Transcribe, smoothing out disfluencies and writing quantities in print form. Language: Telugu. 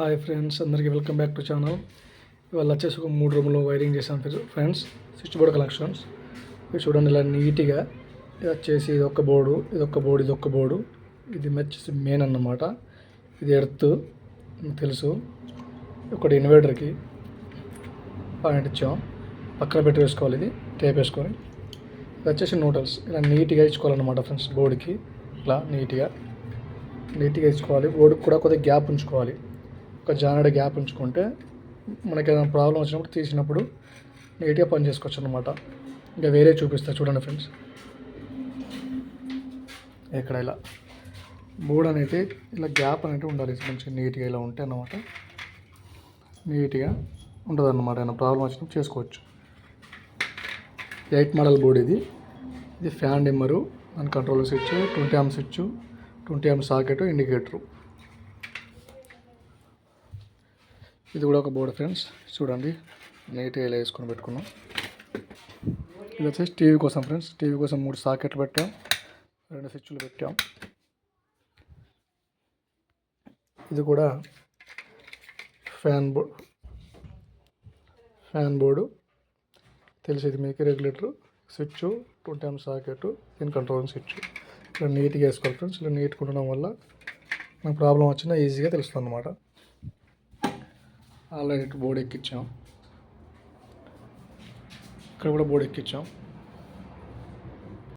హాయ్ ఫ్రెండ్స్, అందరికీ వెల్కమ్ బ్యాక్ టు ఛానల్. ఇవాళ వచ్చేసి ఒక 3 రూమ్లో వైరింగ్ చేసాను ఫ్రెండ్స్. స్విచ్ బోర్డ్ కనెక్షన్స్ ఇవి చూడండి, ఇలా నీట్గా. ఇది వచ్చేసి ఇదొక్క బోర్డు, ఇదొక్క బోర్డు. ఇది వచ్చేసి మెయిన్ అన్నమాట. ఇది ఎర్త్ తెలుసు. ఒకటి ఇన్వర్టర్కి పాయింట్ ఇచ్చాం, పక్కన పెట్టి వేసుకోవాలి. ఇది టేప్ వేసుకొని ఇది వచ్చేసి న్యూట్రల్స్. ఇలా నీట్గా ఇచ్చుకోవాలన్నమాట ఫ్రెండ్స్. బోర్డుకి ఇలా నీట్గా ఇచ్చుకోవాలి. బోర్డుకి కూడా కొద్దిగా గ్యాప్ ఉంచుకోవాలి. ఒక జానెడ్ గ్యాప్ ఉంచుకుంటే మనకి ఏదైనా ప్రాబ్లం వచ్చినప్పుడు తీసినప్పుడు నీట్గా పని చేసుకోవచ్చు అన్నమాట. ఇంకా వేరే చూపిస్తా చూడండి ఫ్రెండ్స్. ఇక్కడ ఇలా బోర్డు అనేది ఇలా గ్యాప్ అనేది ఉండాలి, మంచిగా నీట్గా ఇలా ఉంటే అన్నమాట. నీట్గా ఉంటుంది అన్నమాట. ఏదైనా ప్రాబ్లం వచ్చినప్పుడు చేసుకోవచ్చు. 8 మోడల్ బోర్డు ఇది. ఫ్యాన్ డిమ్మరు, దాని control switch, 20 amp switch, 20 amp socket, indicator. ఇది కూడా ఒక బోర్డు ఫ్రెండ్స్. చూడండి, నీట్గా ఇలా వేసుకొని పెట్టుకున్నాం. ఇది వచ్చేసి టీవీ కోసం ఫ్రెండ్స్. టీవీ కోసం 3 సాకెట్లు పెట్టాం, 2 స్విచ్లు పెట్టాం. ఇది కూడా ఫ్యాన్ బోర్డు తెలిసేది మీకు. రెగ్యులేటర్ స్విచ్, 20 amp సాకెట్, దీని కంట్రోల్ స్విచ్. ఇలా నీట్గా వేసుకోవాలి ఫ్రెండ్స్. ఇలా నీట్గా ఉండడం వల్ల మనకు ప్రాబ్లం వచ్చినా ఈజీగా తెలుస్తుంది అన్నమాట. ఆల్రెడీ బోర్డు ఎక్కించాం, ఇక్కడ కూడా బోర్డు ఎక్కించాం.